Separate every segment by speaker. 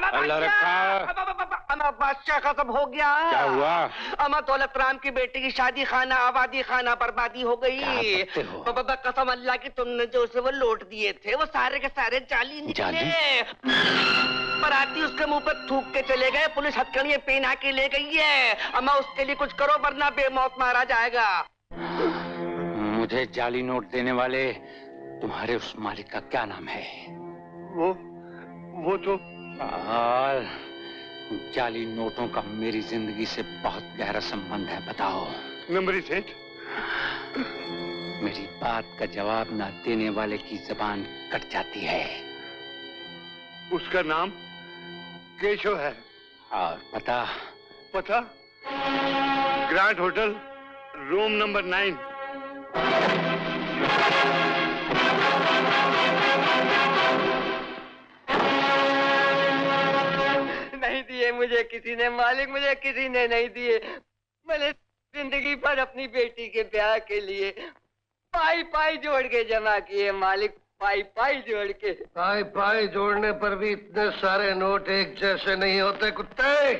Speaker 1: अल्लाह रखा।
Speaker 2: बादशाह खत्म हो गया।
Speaker 1: क्या हुआ?
Speaker 2: अमा दौलत राम की बेटी की शादी खाना आबादी खाना बर्बादी हो गई। कसम अल्लाह की, तुमने जो उसे वो लौट दिए थे वो सारे के सारे जाली निकले। बराती उसके मुंह पर थूक के चले गए, पुलिस हथकड़ियां पहना के ले गई है। अमा उसके लिए कुछ करो वरना बेमौत मारा जाएगा।
Speaker 1: मुझे जाली नोट देने वाले तुम्हारे उस मालिक का क्या नाम है?
Speaker 3: वो तो
Speaker 1: जाली नोटों का मेरी जिंदगी से बहुत गहरा संबंध है, बताओ।
Speaker 3: नंबरी सेठ,
Speaker 1: मेरी बात का जवाब ना देने वाले की जबान कट जाती है।
Speaker 3: उसका नाम केशव है।
Speaker 1: और पता?
Speaker 3: पता? Grand hotel, room number 9।
Speaker 2: नहीं दिए मुझे किसी ने मालिक, मुझे किसी ने नहीं दिए। मैंने जिंदगी भर अपनी बेटी के ब्याह के लिए पाई पाई जोड़ के जमा किए मालिक, पाई पाई जोड़ के।
Speaker 4: पाई पाई जोड़ने पर भी इतने सारे नोट एक जैसे नहीं होते कुत्ते।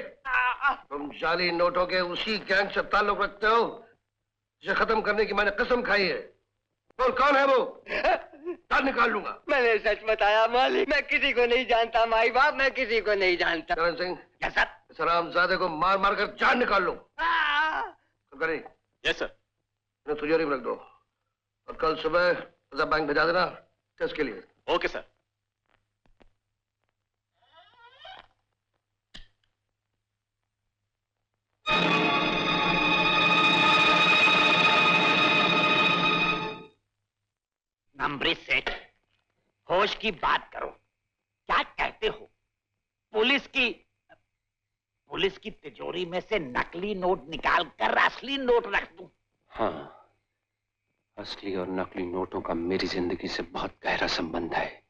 Speaker 4: तुम जाली नोटों के उसी गैंग से ताल्लुक रखते हो जिसे खत्म करने की मैंने कसम खाई है। बोल कौन है वो? तार निकाल लूंगा।
Speaker 2: मैंने सच बताया मालिक, मैं किसी को नहीं जानता माई बाप, मैं किसी को नहीं जानता।
Speaker 4: Karan Singh,
Speaker 2: yes sir.
Speaker 4: इस हरामजादे को मार मार कर जान निकाल लो। करें?
Speaker 5: Yes sir.
Speaker 4: तिजोरी में रख दो और कल सुबह बैंक भेजा देना टेस्ट के लिए।
Speaker 5: Okay sir.
Speaker 6: नंबरी सेठ, होश की बात करो। क्या कहते हो? पुलिस की तिजोरी में से नकली नोट निकाल कर असली नोट रख दूं?
Speaker 1: हाँ, असली और नकली नोटों का मेरी जिंदगी से बहुत गहरा संबंध है।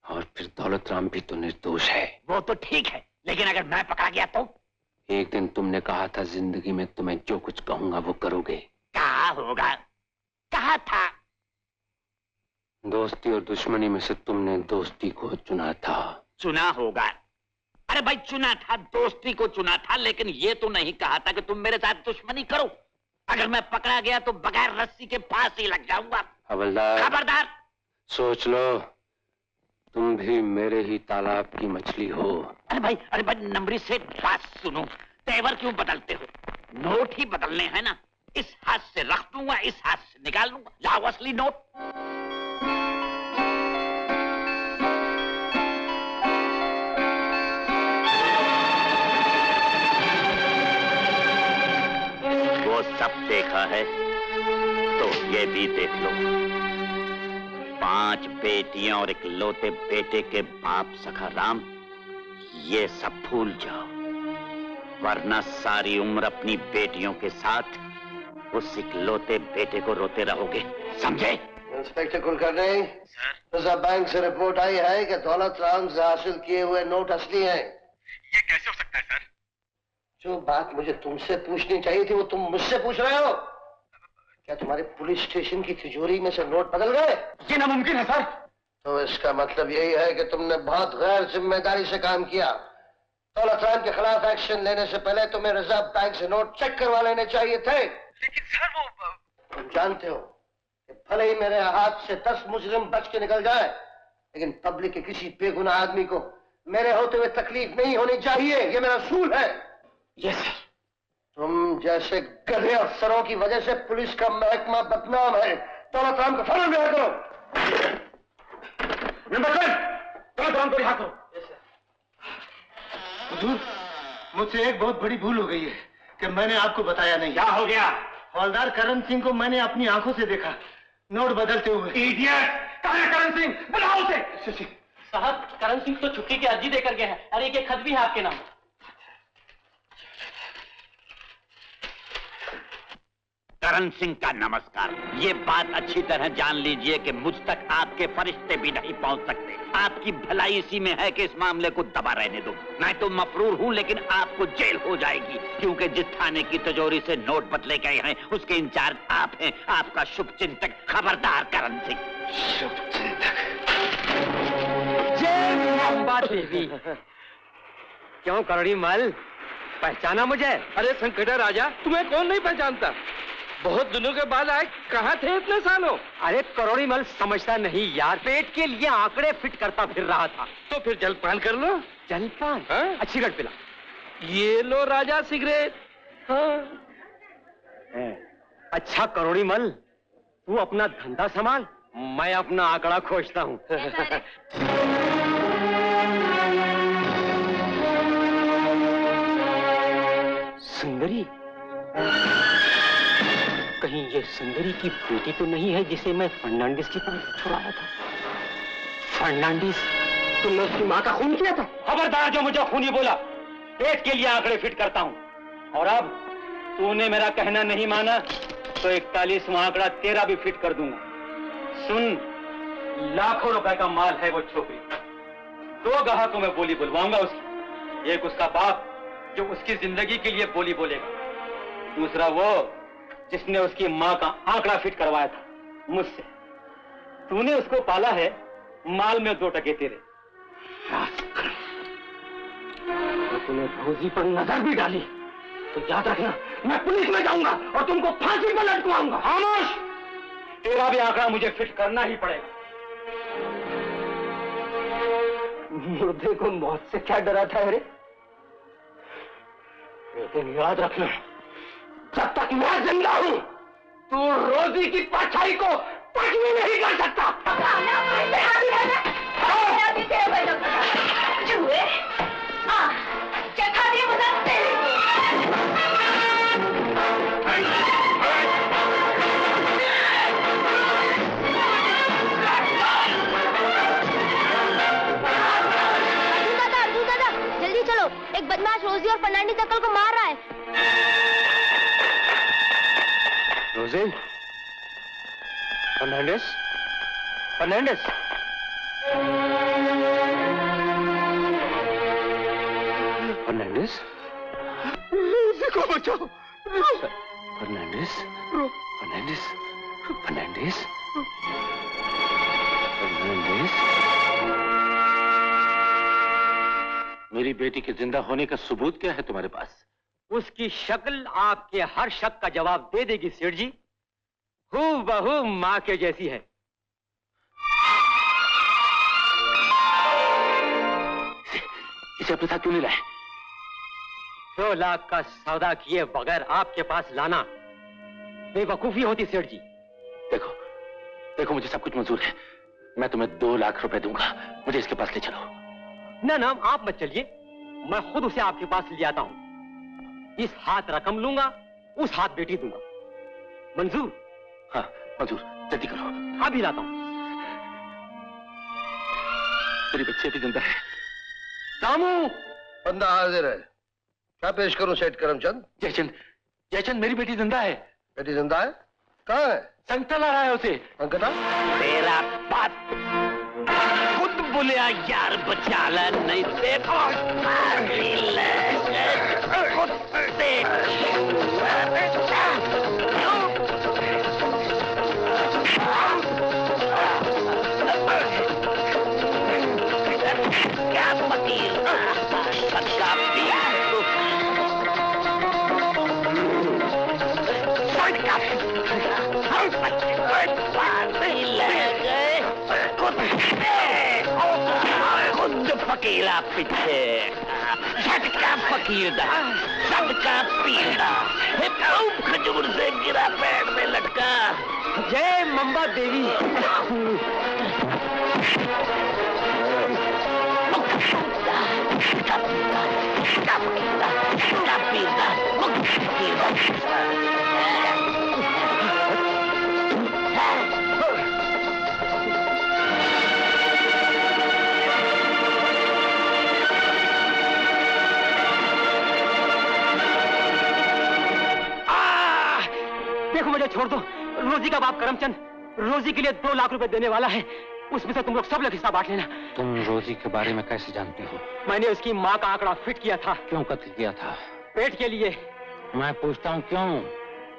Speaker 1: और फिर दौलत राम भी तो निर्दोष है।
Speaker 6: वो तो ठीक है, लेकिन अगर मैं पकड़ा गया तो?
Speaker 1: एक दिन तुमने कहा था जिंदगी में तुम्हें जो कुछ कहूंगा वो करोगे।
Speaker 6: कहा होगा, कहा था।
Speaker 1: दोस्ती और दुश्मनी में से तुमने दोस्ती को चुना था।
Speaker 6: चुना होगा। अरे भाई चुना था, दोस्ती को चुना था, लेकिन ये तो नहीं कहा था कि तुम मेरे साथ दुश्मनी करो। अगर मैं पकड़ा गया तो बगैर रस्सी के फांसी ही लग जाऊंगा।
Speaker 1: हवलदार,
Speaker 6: खबरदार।
Speaker 1: सोच लो, तुम भी मेरे ही तालाब की मछली हो।
Speaker 6: अरे भाई नंबरी से बात सुनो, तेवर क्यों बदलते हो? नोट ही बदलने हैं ना। इस हाथ से रख दूंगा, इस हाथ से निकाल लूंगा। लाओ असली नोट।
Speaker 5: वो सब देखा है तो ये भी देख लो। 5 बेटियां और इकलौते बेटे के बाप सखा राम, ये सब भूल जाओ, वरना सारी उम्र अपनी बेटियों के साथ उस इकलौते बेटे को रोते रहोगे, समझे?
Speaker 4: इंस्पेक्टर कुलकर्णी, रिजर्व बैंक से रिपोर्ट आई है कि दौलत राम से हासिल किए हुए नोट असली हैं।
Speaker 5: ये कैसे हो सकता है सर?
Speaker 4: जो बात मुझे तुमसे पूछनी चाहिए थी वो तुम मुझसे पूछ रहे हो। क्या तुम्हारे पुलिस स्टेशन की तिजोरी में से नोट बदल गए?
Speaker 5: ये नामुमकिन है सर।
Speaker 4: तो इसका मतलब यही है कि तुमने बहुत गैर जिम्मेदारी से काम किया। दौलत राम के खिलाफ एक्शन लेने से पहले तुम्हें रिजर्व बैंक से नोट चेक करवा लेने चाहिए थे।
Speaker 5: लेकिन सर वो
Speaker 4: तुम जानते हो कि भले ही मेरे हाथ से 10 मुजरिम बच के निकल जाए, लेकिन पब्लिक के किसी बेगुनाह आदमी को मेरे होते हुए तकलीफ नहीं होनी चाहिए। ये मेरा असूल है।
Speaker 5: Yes sir.
Speaker 4: तुम जैसे गधे अफसरों की वजह से पुलिस का महकमा बदनाम है। दौलत राम को फौरन रिहा करो।
Speaker 5: दौलत राम को रिहा करो।
Speaker 4: हुजूर, मुझसे एक बहुत बड़ी भूल हो गई है कि मैंने आपको बताया नहीं।
Speaker 5: क्या हो गया?
Speaker 4: हवलदार करण सिंह को मैंने अपनी आंखों से देखा, नोट बदलते हुए।
Speaker 5: इडियट! कहाँ है करण सिंह? बुलाओ उसे।
Speaker 7: साहब, करण सिंह तो छुट्टी की अर्जी देकर गए हैं। अरे ये खत भी है आपके नाम।
Speaker 6: करण सिंह का नमस्कार। ये बात अच्छी तरह जान लीजिए कि मुझ तक आपके फरिश्ते भी नहीं पहुंच सकते। आपकी भलाई इसी में है कि इस मामले को दबा रहने दो। मैं तो मफरूर हूं, लेकिन आपको जेल हो जाएगी, क्योंकि जिस थाने की तिजोरी से नोट बदले गए हैं उसके इंचार्ज आप हैं। आपका शुभचिंतक। खबरदार करण सिंह।
Speaker 7: जय अम्बा देवी।
Speaker 1: क्यों करोड़ी मल, पहचाना मुझे?
Speaker 4: अरे संकटा राजा, तुम्हें कौन नहीं पहचानता? बहुत दिनों के बाद आए, कहाँ थे इतने सालों?
Speaker 1: अरे करोड़ी मल समझता नहीं यार, पेट के लिए आंकड़े फिट करता फिर रहा था।
Speaker 4: तो फिर जलपान कर लो।
Speaker 1: जलपान?
Speaker 4: हाँ?
Speaker 1: सिगरेट पिला।
Speaker 4: ये लो राजा सिगरेट। हाँ।
Speaker 1: अच्छा करोड़ी मल, तू अपना धंधा संभाल, मैं अपना आंकड़ा खोजता हूँ। सुंदरी? कहीं ये सुंदरी की बेटी तो नहीं है जिसे मैं फर्नांडिस की तरफ छुड़ाया था? फर्नांडिस, तुमने उसकी माँ का खून किया था? खबरदार जो मुझे खूनी बोला, पेट के लिए आंकड़े फिट करता हूँ। और अब तूने मेरा कहना नहीं माना तो 41वां आंकड़ा तेरा भी फिट कर दूंगा। सुन, लाखों रुपए का माल है वो छोकरी। 2 ग्राहकों में बोली बुलवाऊंगा उसकी। एक उसका बाप जो उसकी जिंदगी के लिए बोली बोलेगा, दूसरा वो जिसने उसकी माँ का आंकड़ा फिट करवाया था मुझसे। तूने उसको पाला है, माल में 2 टके तेरे। तो तूने रोजी पर नजर भी डाली तो याद रखना, मैं पुलिस में जाऊंगा और तुमको फांसी पर लटकवाऊंगा। खामोश! तेरा भी आंकड़ा मुझे फिट करना ही पड़ेगा। मुर्दे को मौत से क्या डरा था रे? लेकिन याद रखना, जब तक मैं जिंदा हूं, तू रोजी की परछाई को कुछ भी नहीं कर सकता।
Speaker 8: जल्दी चलो, एक बदमाश रोजी और फर्नांडिस अंकल को मार रहा है।
Speaker 1: रोजी? फर्नांडिस? फर्नांडिस? फर्नांडिस? रोजी को बचाओ! फर्नांडिस? फर्नांडिस? फर्नांडिस? फर्नांडिस? मेरी बेटी के जिंदा होने का सबूत क्या है तुम्हारे पास? उसकी शक्ल आपके हर शक का जवाब दे देगी सेठ जी। हूबहू मां के जैसी है। इसे अपने साथ क्यों नहीं लाए? 2 लाख का सौदा किए बगैर आपके पास लाना बेवकूफी होती सेठ जी। देखो, देखो मुझे सब कुछ मंजूर है। मैं तुम्हें 2 लाख रुपए दूंगा, मुझे इसके पास ले चलो। ना ना, आप मत चलिए, मैं खुद उसे आपके पास ले आता हूं। इस हाथ रकम लूंगा, उस हाथ बेटी दूंगा। मंजूर? हाँ मंजूर, जल्दी करो। अभी लाता हूं। मेरी बच्ची अभी जिंदा है। रामू!
Speaker 4: बंदा हाजिर है। क्या पेश करूं सेठ करमचंद?
Speaker 1: जयचंद, जयचंद मेरी बेटी जिंदा है।
Speaker 4: बेटी जिंदा है? कहाँ है?
Speaker 1: संकटा ला रहा है उसे।
Speaker 4: अंकटा?
Speaker 5: तेरा बाप खुद बोलिया यार, बचा ले नहीं से क्या फकीर सच्चा खुद फकीरा पीछे झटका फकीर दा सबका पीड़ा खजूर से गिरा पेड़ में लटका।
Speaker 1: जय मंबा देवी। देखो मुझे छोड़ दो। रोजी का बाप करमचंद रोजी के लिए 2 लाख रुपए देने वाला है। उसमें से तुम लोग सब लोग हिस्सा बांट लेना। तुम रोजी के बारे में कैसे जानते हो? मैंने उसकी माँ का आंकड़ा फिट किया था। क्यों कत्ल किया था? पेट के लिए। मैं पूछता हूँ क्यों?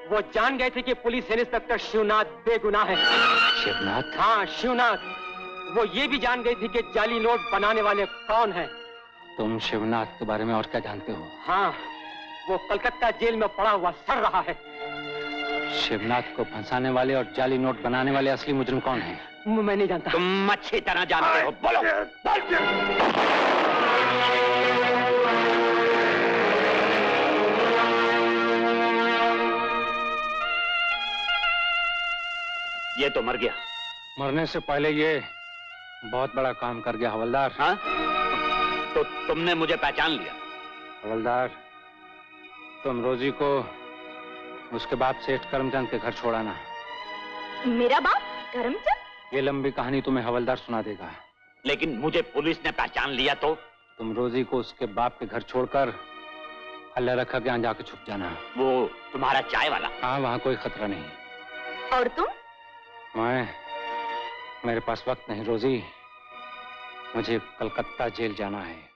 Speaker 1: वो जान गए थे कि पुलिस इंस्पेक्टर शिवनाथ बेगुनाह है। शिवनाथ? हाँ शिवनाथ। वो ये भी जान गई थी कि जाली नोट बनाने वाले कौन हैं। तुम शिवनाथ के बारे में और क्या जानते हो?
Speaker 7: हाँ, वो कलकत्ता जेल में पड़ा हुआ सड़ रहा है।
Speaker 1: शिवनाथ को फंसाने वाले और जाली नोट बनाने वाले असली मुजरिम कौन है?
Speaker 7: मैं नहीं जानता।
Speaker 6: तुम अच्छी तरह जानते हो, बोलो। ये तो मर गया।
Speaker 1: मरने से पहले ये बहुत बड़ा काम कर गया हवलदार।
Speaker 6: हाँ? तो तुमने मुझे पहचान लिया?
Speaker 1: हवलदार, तुम रोजी को उसके बाप सेठ करमचंद के घर छोड़ाना।
Speaker 8: मेरा बाप करमचंद?
Speaker 1: ये लंबी कहानी तुम्हें हवलदार सुना देगा।
Speaker 6: लेकिन मुझे पुलिस ने पहचान लिया तो?
Speaker 1: तुम रोजी को उसके बाप के घर छोड़कर अल्लाह रखा के यहाँ जाके छुप जाना।
Speaker 6: वो तुम्हारा चाय वाला?
Speaker 1: हाँ, वहाँ कोई खतरा नहीं।
Speaker 8: और तुम?
Speaker 1: मेरे पास वक्त नहीं रोजी, मुझे कलकत्ता जेल जाना है।